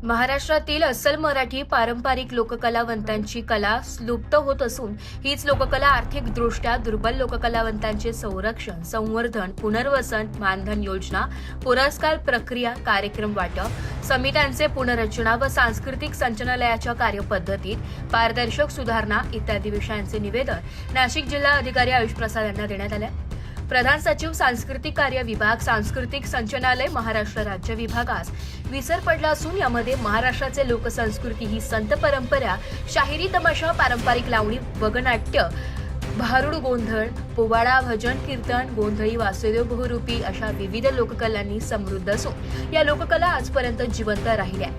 महाराष्ट्रातील अस्सल मराठी पारंपरिक लोककलावंतांची कला लुप्त होत असून हीच लोककला आर्थिकदृष्ट्या दुर्बल लोककलावंतांचे संरक्षण, संवर्धन, पुनर्वसन, मानधन योजना, पुरस्कार प्रक्रिया, कार्यक्रम वाटप, समित्यांचे पुनर्रचना व सांस्कृतिक संचालनालयाच्या कार्यपद्धतीत पारदर्शक सुधारणा इत्यादी विषयांचे निवेदन नाशिक जिल्हा अधिकारी आयुष प्रसाद यांना देण्यात आले। प्रधान सचिव सांस्कृतिक कार्य विभाग सांस्कृतिक संचालनालय महाराष्ट्र राज्य विभागास विसर पडला असून यामध्ये महाराष्ट्राचे लोकसंस्कृती ही संत परंपरा, शाहिरी तमाशा, पारंपरिक लावणी, वगनाट्य, भारुड गोंधळ, पोवाडा, भजन, कीर्तन, गोंधळी, वासुदेव बहुरूपी अशा विविध लोककलांनी समृद्ध असून या लोककला आजपर्यंत जिवंत राहिल्या।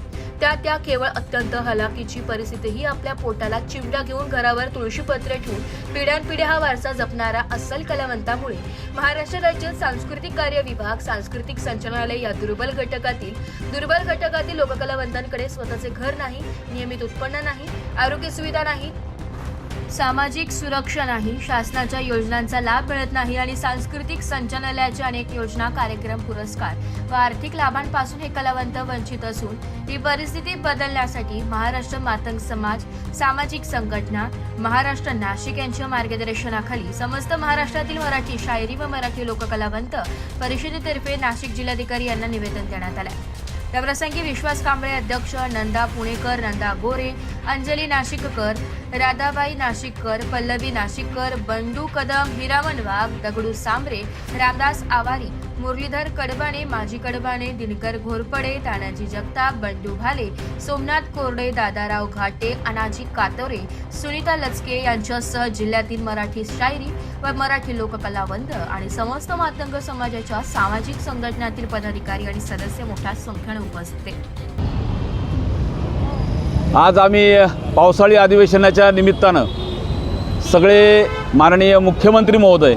त्या केवळ अत्यंत हलाखीची परिस्थितीही आपल्या पोटाला चिमटा घेऊन घरावर तुळशीपत्र ठेवून पिढ्यानपिढ्या हा वारसा जपणारा अस्सल कलावंतामुळे महाराष्ट्र राज्य सांस्कृतिक कार्य विभाग सांस्कृतिक संचालनालय या दुर्बल घटकातील लोककलावंतांकडे स्वतःचे घर नाही, नियमित उत्पन्न नाही, आरोग्य सुविधा नाही, सामाजिक सुरक्षा नाही, शासनाच्या योजनांचा लाभ मिळत नाही आणि सांस्कृतिक संचालनालयाच्या अनेक योजना, कार्यक्रम, पुरस्कार व आर्थिक लाभांपासून हे कलावंत वंचित असून ही परिस्थिती बदलण्यासाठी महाराष्ट्र मातंग समाज, सामाजिक संघटना, महाराष्ट्र नाशिक यांच्या मार्गदर्शनाखाली समस्त महाराष्ट्रातील मराठी शायरी व मराठी लोककलावंत परिषदेतर्फे नाशिक जिल्हाधिकारी यांना निवेदन देण्यात आले। त्याप्रसंगी विश्वास कांबळे अध्यक्ष, नंदा पुणेकर, नंदा गोरे, अंजली नाशिककर, राधाबाई नाशिककर, पल्लवी नाशिककर, बंडू कदम, हिरामन वाघ, दगडू सांबरे, रामदास आवारी, मुरलीधर कडबाणे, माजी कडबाणे, दिनकर घोरपडे, तानाजी जगताप, बंडू भाले, सोमनाथ कोरडे, दादाराव घाटे, अनाजी कातोरे, सुनीता लचके यांच्यासह जिल्ह्यातील मराठी शायरी व मराठी लोककलावंत आणि समस्त मातंग समाजाच्या सामाजिक संघटनातील पदाधिकारी आणि सदस्य मोठ्या संख्येने उपस्थित होते। आज आम्ही पावसाळी अधिवेशनाच्या निमित्तानं सगळे माननीय मुख्यमंत्री महोदय,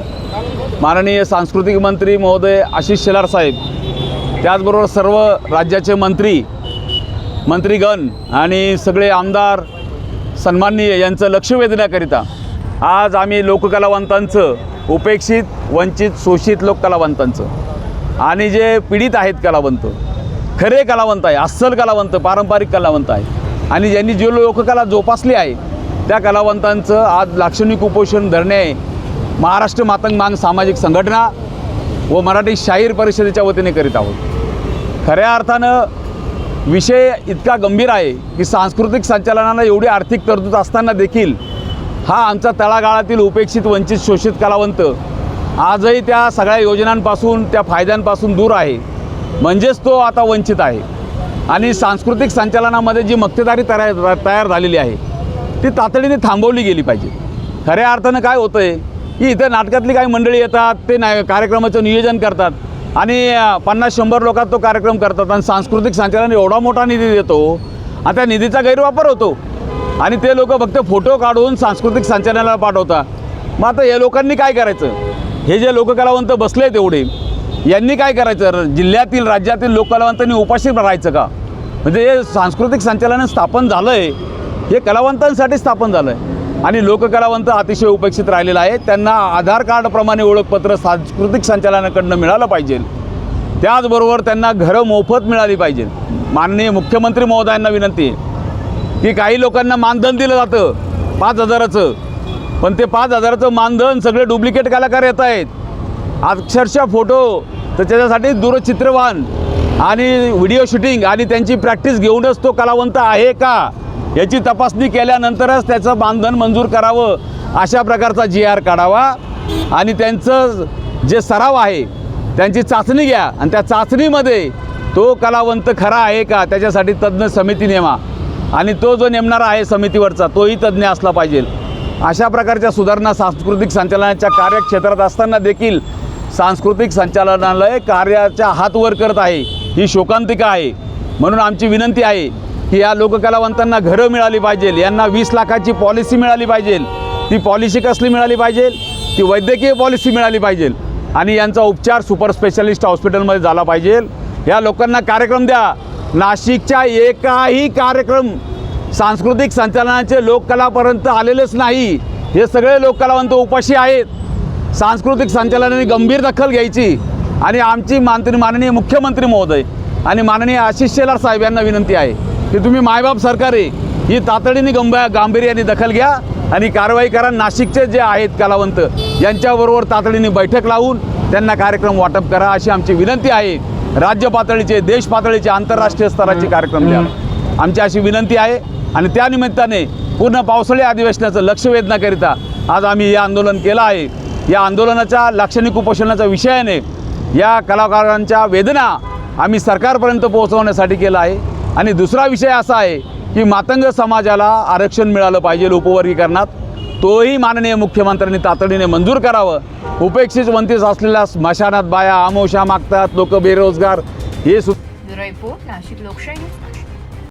माननीय सांस्कृतिक मंत्री महोदय आशिष शेलार साहेब, त्याचबरोबर सर्व राज्याचे मंत्रीगण आणि सगळे आमदार सन्माननीय यांचं लक्ष वेधण्याकरिता आज आम्ही लोककलावंतांचं, उपेक्षित, वंचित, शोषित लोककलावंतांचं आणि जे पीडित आहेत कलावंत, खरे कलावंत आहे, अस्सल कलावंत, पारंपरिक कलावंत आहे आणि ज्यांनी जी लोककला जोपासली आहे त्या कलावंतांचं आज लाक्षणिक उपोषण धरणे महाराष्ट्र मातंग मांग सामाजिक संघटना व मराठी शाहीर परिषदेच्या वतीने करीत आहोत। खऱ्या अर्थानं विषय इतका गंभीर आहे की सांस्कृतिक संचालनाला एवढी आर्थिक तरतूद असताना देखील हा आमचा तळागाळातील उपेक्षित, वंचित, शोषित कलावंत आजही त्या सगळ्या योजनांपासून, त्या फायद्यांपासून दूर आहे, म्हणजेच तो आता वंचित आहे। आणि सांस्कृतिक संचालनामध्ये जी मक्तेदारी तयार झालेली आहे ती तातडीने थांबवली गेली पाहिजे। खऱ्या अर्थानं काय होतं आहे की इथं नाटकातली काही मंडळी येतात, ते कार्यक्रमाचं नियोजन करतात आणि 50-100 लोकात तो कार्यक्रम करतात आणि सांस्कृतिक संचालन एवढा मोठा निधी देतो आणि त्या निधीचा गैरवापर होतो आणि ते लोक फक्त फोटो काढून सांस्कृतिक संचालनाला पाठवतात। मग आता या लोकांनी काय करायचं? हे जे लोककलावंत बसले तेवढे यांनी काय करायचं? जिल्ह्यातील, राज्यातील लोककलावंतांनी उपाशी राहायचं का? म्हणजे हे सांस्कृतिक संचालन स्थापन झालं आहे हे कलावंतांसाठी स्थापन झालं आहे आणि लोककलावंत अतिशय उपेक्षित राहिलेलं आहे। त्यांना आधार कार्डप्रमाणे ओळखपत्र सांस्कृतिक संचालनाकडनं मिळालं पाहिजे, त्याचबरोबर त्यांना घरं मोफत मिळाली पाहिजे। माननीय मुख्यमंत्री महोदयांना विनंती आहे की काही लोकांना मानधन दिलं जातं 5,000चं, पण ते 5,000चं मानधन सगळे डुप्लिकेट कलाकार येत आहेत। अक्षरशः फोटो तर त्याच्यासाठी दूरचित्रवाण आणि व्हिडिओ शूटिंग आणि त्यांची प्रॅक्टिस घेऊनच तो कलावंत आहे का याची तपासणी केल्यानंतरच त्याचं मानधन मंजूर करावं, अशा प्रकारचा GR काढावा आणि त्यांचं जे सराव आहे त्यांची चाचणी घ्या आणि त्या चाचणीमध्ये तो कलावंत खरा आहे का त्याच्यासाठी तज्ज्ञ समिती नेमा आणि तो जो नेमणारा आहे समितीवरचा तोही तज्ज्ञ असला पाहिजे। अशा प्रकारच्या सुधारणा सांस्कृतिक संचालनाच्या कार्यक्षेत्रात असताना देखील सांस्कृतिक संचालनालय कार्याच्या हात वर करत आहे, ही शोकांतिका आहे। म्हणून आमची विनंती आहे की या लोककलावंतांना घरं मिळाली पाहिजे, यांना 20 लाखाची पॉलिसी मिळाली पाहिजे। ती पॉलिसी कसली मिळाली पाहिजे? ती वैद्यकीय पॉलिसी मिळाली पाहिजे आणि यांचा उपचार सुपर स्पेशालिस्ट हॉस्पिटलमध्ये झाला पाहिजे। या लोकांना कार्यक्रम द्या। नाशिकच्या एकाही कार्यक्रम सांस्कृतिक संचालनाचे लोककलापर्यंत आलेलेच नाही। हे सगळे लोककलावंत उपाशी आहेत। सांस्कृतिक संचालनाने गंभीर दखल घ्यायची आणि आमची माननीय मुख्यमंत्री महोदय आणि माननीय आशिष शेलार साहेब यांना विनंती आहे की तुम्ही मायबाप सरकार आहे, ही तातडीने गांभीर्याने दखल घ्या आणि कारवाई करा. नाशिकचे जे आहेत कलावंत यांच्याबरोबर तातडीने बैठक लावून त्यांना कार्यक्रम वाटप करा अशी आमची विनंती आहे. राज्य पातळीचे, देश पातळीचे, आंतरराष्ट्रीय स्तराचे कार्यक्रम द्या आमची अशी विनंती आहे. आणि त्यानिमित्ताने पूर्ण पावसाळी अधिवेशनाचं लक्ष वेधण्याकरिता आज आम्ही हे आंदोलन केलं आहे. या आंदोलनाच्या लाक्षणिक उपोषणाच्या विषयाने या कलाकारांच्या वेदना आम्ही सरकारपर्यंत पोहोचवण्यासाठी केला आहे. आणि दुसरा विषय असा आहे की मातंग समाजाला आरक्षण मिळालं पाहिजे उपवर्गीकरणात, तोही माननीय मुख्यमंत्र्यांनी तातडीने मंजूर करावं. उपेक्षित वंचित असलेल्या स्मशानात बाया आमोशा मागतात, लोक बेरोजगार, हे ब्युरो रिपोर्ट, नाशिक लोकशाही न्यूज.